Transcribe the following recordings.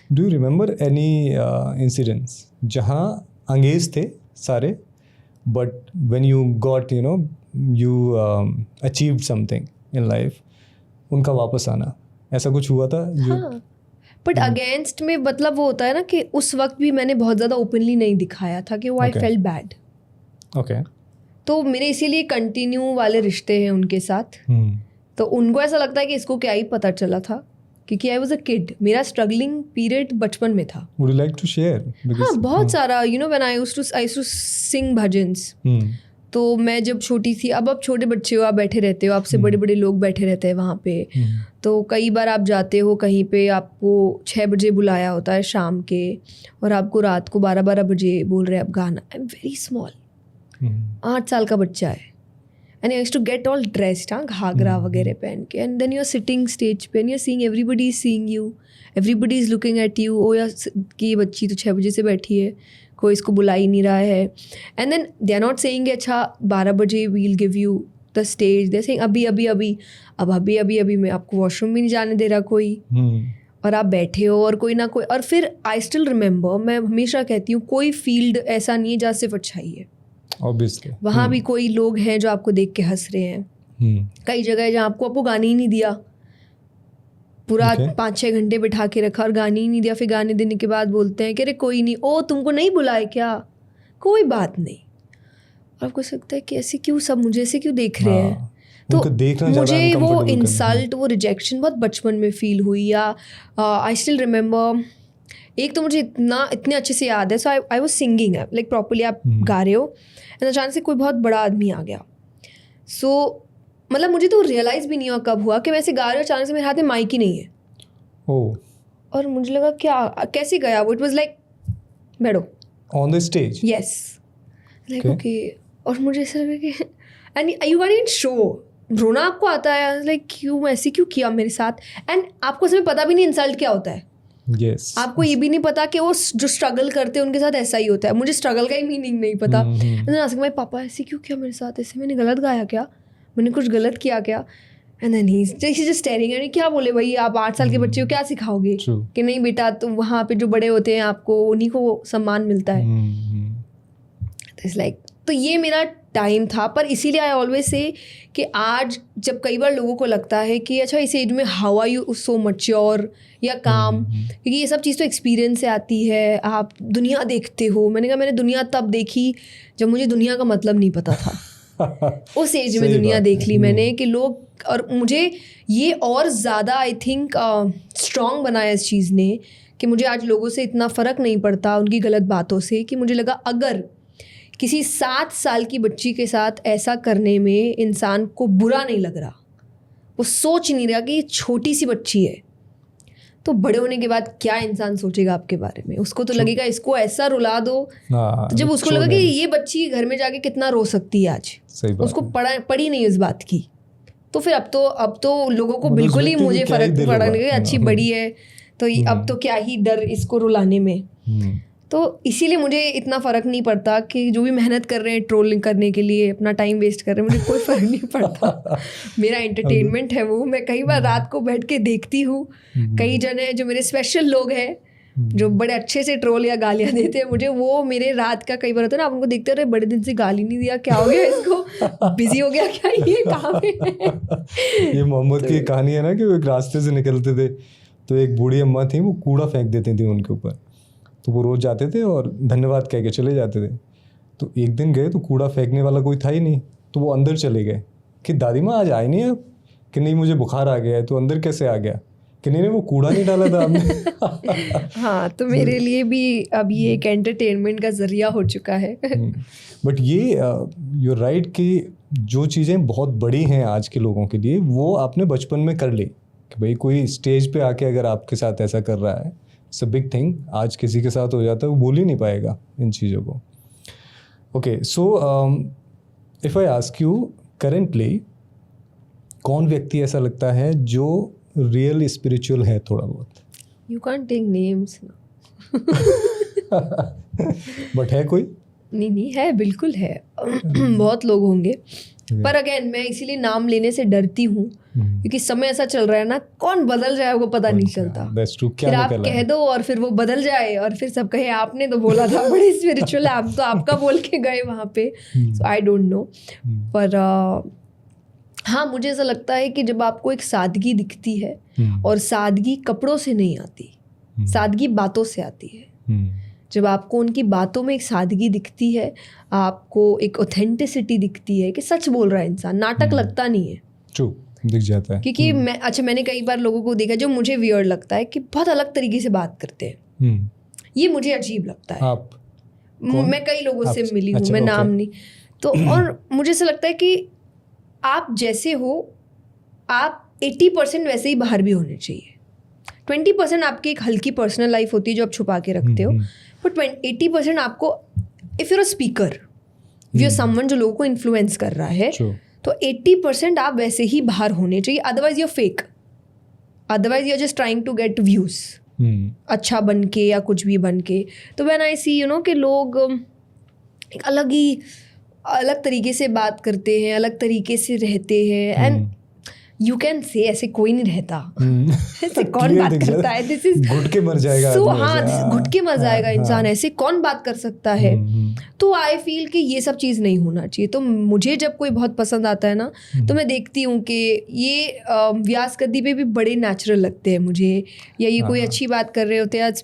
Do you remember any incidents जहाँ अंगेज थे सारे, but when you got you achieved something in life, उनका वापस आना, ऐसा कुछ हुआ था? हाँ, बट अगेंस्ट में मतलब वो होता है ना कि उस वक्त भी मैंने बहुत ज़्यादा ओपनली नहीं दिखाया था कि वो आई फेल्ट बैड। ओके। तो मेरे इसीलिए कंटिन्यू वाले रिश्ते हैं उनके साथ। तो उनको ऐसा लगता है कि इसको क्या ही पता चला था, क्योंकि आई वॉज अ किड, मेरा स्ट्रगलिंग पीरियड बचपन में था। Would you like to share? हाँ, बहुत सारा, when I used to sing bhajans. तो मैं जब छोटी थी, अब छोटे बच्चे हो, आप बैठे रहते हो, आपसे बड़े बड़े लोग बैठे रहते हैं वहाँ पे। तो कई बार आप जाते हो कहीं पे, आपको 6 बजे बुलाया होता है शाम के, और आपको रात को 12-12 बजे बोल रहे हैं आप गाना। आई एम वेरी स्मॉल, 8 साल का बच्चा है, and I used to get all dressed, घाघरा वगैरह पहन के, and then you are sitting stage पे and you are seeing everybody is seeing you, everybody is looking at you. ओ यार, कि ये बच्ची तो 6 बजे से बैठी है, कोई इसको बुला ही नहीं रहा है। And then they are not saying अच्छा 12 बजे we'll give you the stage, they are saying अभी अभी अभी, अब अभी अभी अभी मैं आपको वॉशरूम भी नहीं जाने दे रहा कोई, और आप बैठे हो और कोई ना कोई। और फिर आई स्टिल रिमेंबर, मैं हमेशा कहती हूँ कोई फील्ड ऐसा नहीं है जहाँ सिर्फ अच्छाई है, ऑब्वियसली वहाँ भी कोई लोग हैं जो आपको देख के हंस रहे हैं। कई जगह है जहाँ आपको गाने ही नहीं दिया, पूरा 5-6 घंटे बिठा के रखा और गाने ही नहीं दिया, फिर गाने देने के बाद बोलते हैं कि अरे कोई नहीं, ओ तुमको नहीं बुलाए क्या, कोई बात नहीं। और आपको लगता है कि ऐसे क्यों, सब मुझे ऐसे क्यों देख रहे हैं। तो मुझे वो इंसल्ट, वो रिजेक्शन बहुत बचपन में फील हुई। या आई स्टिल रिमेंबर, एक तो मुझे इतने अच्छे से याद है, so I was singing, like properly आप गा रहे हो, एंड अचानक से कोई बहुत बड़ा आदमी आ गया। सो मतलब मुझे तो रियलाइज़ भी नहीं हुआ कब हुआ कि मैं ऐसे गा रही हूँ, अचानक से मेरे हाथ में माइक ही नहीं है। और मुझे लगा क्या, कैसे गया वो, इट वाज लाइक बैठो on the stage, yes, like okay. और मुझे ऐसा लगा कि and you are in show, रोना आपको आता है, लाइक क्यों ऐसे क्यों किया मेरे साथ। एंड आपको इसमें पता भी नहीं इंसल्ट क्या होता है। Yes. आपको ये भी नहीं पता कि वो जो स्ट्रगल करते हैं उनके साथ ऐसा ही होता है। मुझे स्ट्रगल का ही मीनिंग नहीं पता। मेरे पापा ऐसे क्यों किया मेरे साथ, ऐसे मैंने गलत गाया क्या, मैंने कुछ गलत किया क्या। And then he just staring at me, क्या बोले भाई, आप 8 साल के बच्चे को क्या सिखाओगे कि नहीं बेटा, तुम वहाँ पे जो बड़े होते हैं आपको उन्हीं को सम्मान मिलता है। इट्स लाइक, तो ये मेरा टाइम था। पर इसीलिए आई ऑलवेज से कि आज जब कई बार लोगों को लगता है कि अच्छा इस एज में how are you so mature या काम, क्योंकि ये सब चीज़ तो एक्सपीरियंस से आती है, आप दुनिया देखते हो। मैंने कहा मैंने दुनिया तब देखी जब मुझे दुनिया का मतलब नहीं पता था। उस एज में दुनिया देख ली मैंने कि लोग, और मुझे ये और ज़्यादा आई थिंक स्ट्रॉन्ग बनाया इस चीज़ ने कि मुझे आज लोगों से इतना फ़र्क नहीं पड़ता उनकी गलत बातों से, कि मुझे लगा अगर किसी 7 साल की बच्ची के साथ ऐसा करने में इंसान को बुरा नहीं लग रहा, वो सोच नहीं रहा कि ये छोटी सी बच्ची है, तो बड़े होने के बाद क्या इंसान सोचेगा आपके बारे में। उसको तो लगेगा इसको ऐसा रुला दो। तो जब उसको लगा कि ये बच्ची घर में जाके कितना रो सकती है आज, उसको पड़ी नहीं इस बात की, तो फिर अब तो लोगों को बिल्कुल ही मुझे फर्क पड़ा नहीं, अच्छी बड़ी है तो अब तो क्या ही डर इसको रुलाने में। तो इसीलिए मुझे इतना फ़र्क नहीं पड़ता कि जो भी मेहनत कर रहे हैं ट्रोलिंग करने के लिए, अपना टाइम वेस्ट कर रहे हैं, मुझे कोई फ़र्क नहीं पड़ता। मेरा एंटरटेनमेंट है वो। मैं कई बार रात को बैठ के देखती हूँ, कई जने जो मेरे स्पेशल लोग हैं जो बड़े अच्छे से ट्रोल या गालियाँ देते हैं मुझे, वो मेरे रात का कई बार होता है ना, आप उनको देखते रहे बड़े दिन से गाली नहीं दिया, क्या हो गया इसको, बिजी हो गया क्या, ये कहाँ पे। ये मोहम्मद की कहानी है ना कि वो एक रास्ते से निकलते थे तो एक बूढ़ी अम्मा थी, वो कूड़ा फेंक देती थी उनके ऊपर, तो वो रोज़ जाते थे और धन्यवाद कह के चले जाते थे। तो एक दिन गए तो कूड़ा फेंकने वाला कोई था ही नहीं, तो वो अंदर चले गए कि दादी माँ आज आए नहीं आप, कि नहीं मुझे बुखार आ गया है। तो अंदर कैसे आ गया, कि नहीं वो कूड़ा नहीं डाला था आपने। हाँ, तो मेरे लिए भी अब ये एक एंटरटेनमेंट का जरिया हो चुका है। बट ये यू राइट कि जो चीज़ें बहुत बड़ी हैं आज के लोगों के लिए, वो आपने बचपन में कर ली, कि भाई कोई स्टेज पे आके अगर आपके साथ ऐसा कर रहा है, इट्स अ बिग थिंग। आज किसी के साथ हो जाता है, वो भूल ही नहीं पाएगा इन चीज़ों को। Okay, so if I ask you, currently कौन व्यक्ति ऐसा लगता है जो रियल स्पिरिचुअल है थोड़ा बहुत? You can't take names. But है कोई? नहीं है, बिल्कुल है। बहुत लोग होंगे, पर अगेन मैं इसीलिए नाम लेने से डरती हूँ क्योंकि समय ऐसा चल रहा है ना, कौन बदल जाए वो पता नहीं चलता। That's true, क्या फिर आप निकल कह आए? दो और फिर वो बदल जाए और फिर सब कहे आपने तो बोला था। बड़ी स्पिरिचुअल है, आप तो आपका बोल के गए वहाँ पे। सो आई डोंट नो, पर हाँ मुझे ऐसा लगता है कि जब आपको एक सादगी दिखती है, और सादगी कपड़ों से नहीं आती, सादगी बातों से आती है। जब आपको उनकी बातों में एक सादगी दिखती है, आपको एक ऑथेंटिसिटी दिखती है कि सच बोल रहा है इंसान, नाटक लगता नहीं है। ट्रू, दिख जाता है। क्योंकि मैंने कई बार लोगों को देखा जो मुझे वियर्ड लगता है कि बहुत अलग तरीके से बात करते हैं। ये मुझे अजीब लगता है। आप कौन? मैं कई लोगों से मिली हूँ, अच्छा, मैं नाम okay. नहीं तो, और मुझे ऐसा लगता है कि आप जैसे हो, आप 80% वैसे ही बाहर भी होने चाहिए। 20% आपकी एक हल्की पर्सनल लाइफ होती है जो आप छुपा के रखते हो, बट 80% आपको, if you're a speaker, you are someone जो लोगों को इन्फ्लुएंस कर रहा है, तो 80% आप वैसे ही बाहर होने चाहिए। Otherwise you fake, otherwise you are just trying to get views, अच्छा बन के या कुछ भी बन के। तो व्हेन आई सी कि लोग एक अलग तरीके से बात करते हैं, अलग तरीके से रहते हैं, एंड यू कैन से ऐसे कोई नहीं रहता। ऐसे कौन बात करता है? दिस इज घुट के मर जाएगा सो, आदमी हाँ ऐसे। घुट के मर जाएगा इंसान, ऐसे कौन बात कर सकता है? तो आई फील कि ये सब चीज़ नहीं होना चाहिए। तो मुझे जब कोई बहुत पसंद आता है ना, तो मैं देखती हूँ कि ये व्यास गद्दी पे भी बड़े नेचुरल लगते हैं मुझे, या ये कोई अच्छी बात कर रहे होते हैं, आज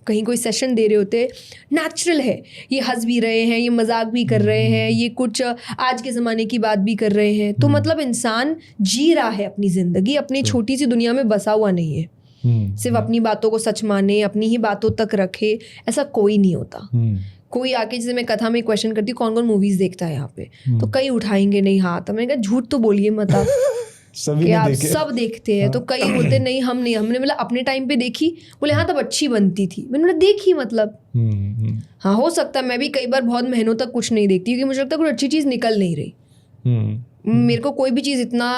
कहीं कोई सेशन दे रहे होते, नेचुरल है, ये हंस भी रहे हैं, ये मजाक भी कर रहे हैं, ये कुछ आज के ज़माने की बात भी कर रहे हैं। तो मतलब इंसान जी रहा है अपनी ज़िंदगी, अपनी छोटी सी दुनिया में बसा हुआ नहीं है। सिर्फ अपनी बातों को सच माने, अपनी ही बातों तक रखे, ऐसा कोई नहीं होता। कोई आके, जैसे मैं कथा में क्वेश्चन करती हूँ कौन कौन मूवीज देखता है यहाँ पे, तो कई उठाएंगे नहीं हाथ। मैंने कहा झूठ तो बोलिए मत आप सभी कि ने आप देखे। सब देखते हैं। तो कई बोलते नहीं हम नहीं, हमने बोला अपने टाइम पे देखी, बोले हाँ तब अच्छी बनती थी। मैंने बोला देखी मतलब, हाँ हो सकता है मैं भी कई बार बहुत महीनों तक कुछ नहीं देखती क्योंकि मुझे लगता है कुछ अच्छी चीज़ निकल नहीं रही। मेरे को कोई भी चीज़ इतना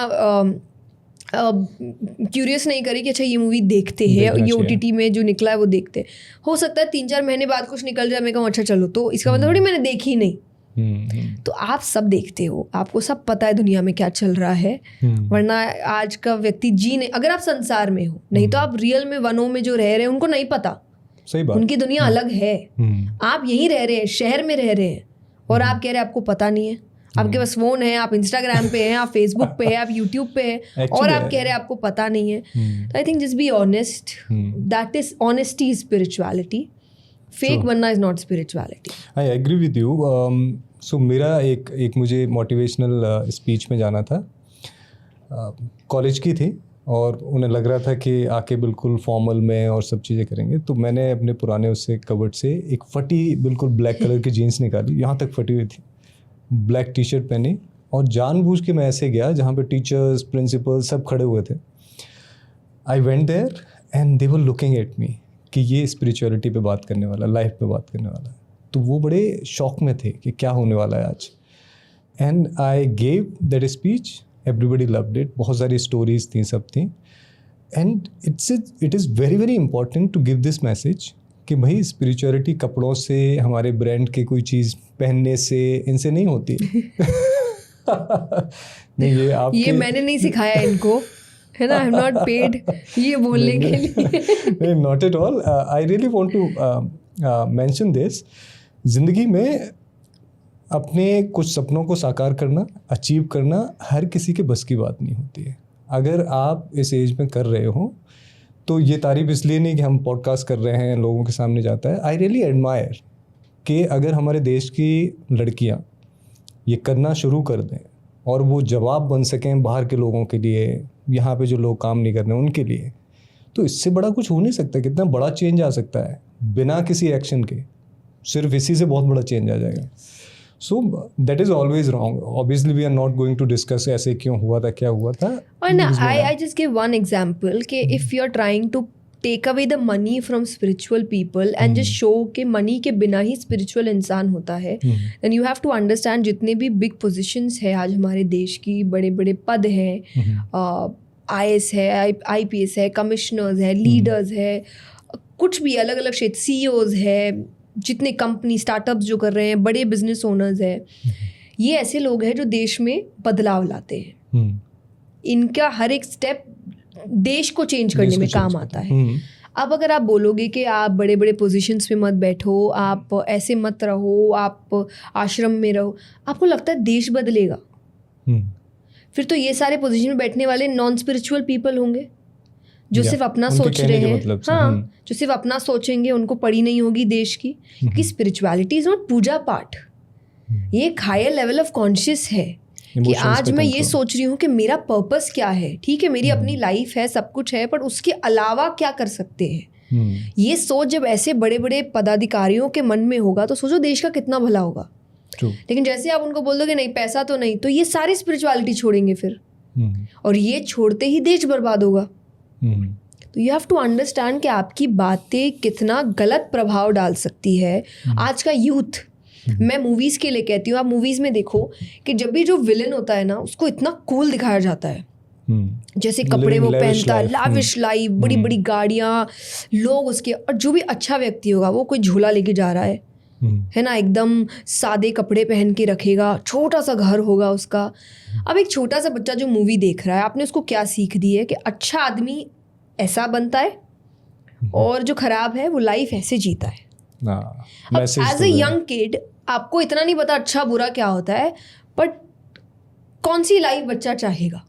क्यूरियस नहीं करी कि अच्छा ये मूवी देखते हैं, ये OTT में जो निकला है वो देखते हैं। हो सकता है 3-4 महीने बाद कुछ निकल जाए, मैं कहूँ अच्छा चलो, तो इसका मतलब थोड़ी मैंने देखी नहीं। तो आप सब देखते हो, आपको सब पता है दुनिया में क्या चल रहा है, वरना आज का व्यक्ति जी नहीं, अगर आप संसार में हो, नहीं तो आप रियल में वनों में जो रह रहे हैं उनको नहीं पता। सही बात, उनकी दुनिया अलग है। आप यहीं रह रहे हैं, शहर में रह रहे हैं, और आप कह रहे हैं आपको पता नहीं है। आपके पास फोन है, आप इंस्टाग्राम पे हैं, आप फेसबुक पे हैं, आप यूट्यूब पे हैं, और आप कह रहे हैं आपको पता नहीं है। तो I think just be honest, that is honesty is spirituality. Fake बनना is not spirituality. I agree with you. So मेरा एक मुझे मोटिवेशनल स्पीच में जाना था, कॉलेज की थी, और उन्हें लग रहा था कि आके बिल्कुल फॉर्मल में और सब चीज़ें करेंगे। तो मैंने अपने पुराने उससे कबर्ड से एक फटी बिल्कुल ब्लैक कलर की जीन्स निकाली, यहाँ तक फटी हुई थी, ब्लैक टी शर्ट पहनी, और जानबूझ के मैं ऐसे गया जहाँ पे टीचर्स, प्रिंसिपल सब खड़े हुए थे। I went there and they were looking at me कि ये स्पिरिचुअलिटी पे बात करने वाला, लाइफ पे बात करने वाला है। तो वो बड़े शॉक में थे कि क्या होने वाला है आज। And I gave that speech, everybody loved it, बहुत सारी स्टोरीज थी, सब थी। And it is very very important to give this message कि भाई स्पिरिचुअलिटी कपड़ों से, हमारे ब्रांड के कोई चीज़ पहनने से, इनसे नहीं होती। नहीं, ये मैंने नहीं सिखाया इनको, है ना, आई एम नॉट पेड ये बोलने के लिए। Not at all. I really want to mention this. जिंदगी में अपने कुछ सपनों को साकार करना, अचीव करना हर किसी के बस की बात नहीं होती है। अगर आप इस एज में कर रहे हो, तो ये तारीफ इसलिए नहीं कि हम पॉडकास्ट कर रहे हैं, लोगों के सामने जाता है। आई रियली एडमायर कि अगर हमारे देश की लड़कियां ये करना शुरू कर दें और वो जवाब बन सकें बाहर के लोगों के लिए, यहाँ पे जो लोग काम नहीं कर रहे हैं उनके लिए, तो इससे बड़ा कुछ हो नहीं सकता। कितना बड़ा चेंज आ सकता है बिना किसी एक्शन के, सिर्फ इसी से बहुत बड़ा चेंज आ जाएगा। So that is always wrong. Obviously, we are not going to discuss ऐसे क्यों हुआ था, क्या हुआ था. And I just give one example कि if you are trying to take away the money from spiritual people and just show कि money के बिना ही spiritual इंसान होता है, then you have to understand जितने भी big positions है आज हमारे देश की, बड़े बड़े पद हैं, IAS है, IPS है, कमिश्नर्स है, लीडर्स है, कुछ भी अलग अलग क्षेत्र, CEOs है, जितने कंपनी स्टार्टअप्स जो कर रहे हैं, बड़े बिजनेस ओनर्स हैं, ये ऐसे लोग हैं जो देश में बदलाव लाते हैं। इनका हर एक स्टेप देश को चेंज करने में काम आता है। अब अगर आप बोलोगे कि आप बड़े बड़े पोजीशंस पे मत बैठो, आप ऐसे मत रहो, आप आश्रम में रहो, आपको लगता है देश बदलेगा? फिर तो ये सारे पोजीशन में बैठने वाले नॉन स्पिरिचुअल पीपल होंगे जो सिर्फ अपना सोच रहे हैं। मतलब हाँ, जो सिर्फ अपना सोचेंगे, उनको पड़ी नहीं होगी देश की। क्योंकि स्पिरिचुअलिटी इज नॉट पूजा पाठ, ये एक हायर लेवल ऑफ कॉन्शियस है कि आज मैं ये सोच रही हूँ कि मेरा पर्पस क्या है। ठीक है, मेरी अपनी लाइफ है, सब कुछ है, पर उसके अलावा क्या कर सकते हैं। ये सोच जब ऐसे बड़े बड़े पदाधिकारियों के मन में होगा तो सोचो देश का कितना भला होगा। लेकिन जैसे आप उनको बोल दोगे नहीं पैसा तो नहीं, तो ये सारी स्पिरिचुअलिटी छोड़ेंगे फिर, और ये छोड़ते ही देश बर्बाद होगा। तो यू हैव टू अंडरस्टैंड कि आपकी बातें कितना गलत प्रभाव डाल सकती है। आज का यूथ, मैं मूवीज़ के लिए कहती हूँ, आप मूवीज़ में देखो कि जब भी जो विलन होता है ना, उसको इतना कूल दिखाया जाता है, जैसे कपड़े वो पहनता है, लाविश लाइफ, बड़ी बड़ी गाड़ियाँ, लोग उसके, और जो भी अच्छा व्यक्ति होगा वो कोई झूला लेके जा रहा है ना, एकदम सादे कपड़े पहन के रखेगा, छोटा सा घर होगा उसका। अब एक छोटा सा बच्चा जो मूवी देख रहा है, आपने उसको क्या सीख दी है कि अच्छा आदमी ऐसा बनता है और जो खराब है वो लाइफ ऐसे जीता है। अब एज ए यंग किड आपको इतना नहीं पता अच्छा बुरा क्या होता है, बट कौन सी लाइफ बच्चा चाहेगा?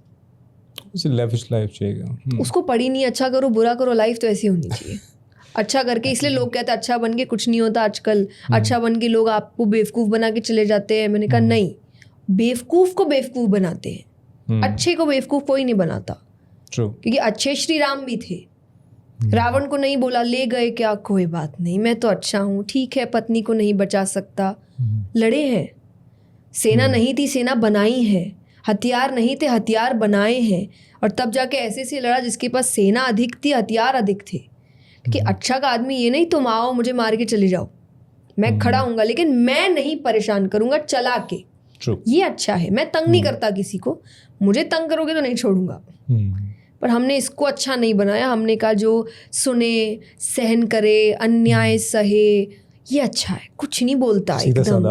लेविश लाइफ चाहिए। उसको पड़ी नहीं, अच्छा करो बुरा करो, लाइफ तो ऐसी होनी चाहिए। अच्छा करके, इसलिए लोग कहते हैं अच्छा बन के कुछ नहीं होता आजकल, अच्छा बन के लोग आपको बेवकूफ़ बना के चले जाते हैं। मैंने कहा नहीं, बेवकूफ़ को बेवकूफ़ बनाते हैं, अच्छे को बेवकूफ़ कोई नहीं बनाता। क्योंकि अच्छे श्री राम भी थे, रावण को नहीं बोला ले गए क्या, कोई बात नहीं, मैं तो अच्छा हूँ, ठीक है, पत्नी को नहीं बचा सकता, लड़े हैं। सेना नहीं थी, सेना बनाई है, हथियार नहीं थे, हथियार बनाए हैं, और तब जाके ऐसे से लड़ा जिसके पास सेना अधिक थी, हथियार अधिक थे। कि अच्छा का आदमी ये नहीं तुम आओ मुझे मार के चले जाओ, मैं खड़ा हूँगा लेकिन मैं नहीं परेशान करूँगा चला के, ये अच्छा है। मैं तंग नहीं करता किसी को, मुझे तंग करोगे तो नहीं छोड़ूंगा। पर हमने इसको अच्छा नहीं बनाया, हमने कहा जो सुने, सहन करे, अन्याय सहे, ये अच्छा है, कुछ नहीं बोलता, एकदम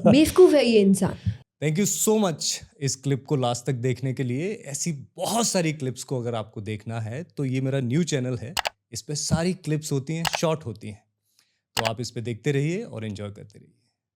बेवकूफ़ है ये इंसान। थैंक यू सो मच इस क्लिप को लास्ट तक देखने के लिए। ऐसी बहुत सारी क्लिप्स को अगर आपको देखना है तो ये मेरा न्यू चैनल है, इस पे सारी क्लिप्स होती हैं, शॉर्ट होती हैं, तो आप इस पे देखते रहिए और एंजॉय करते रहिए।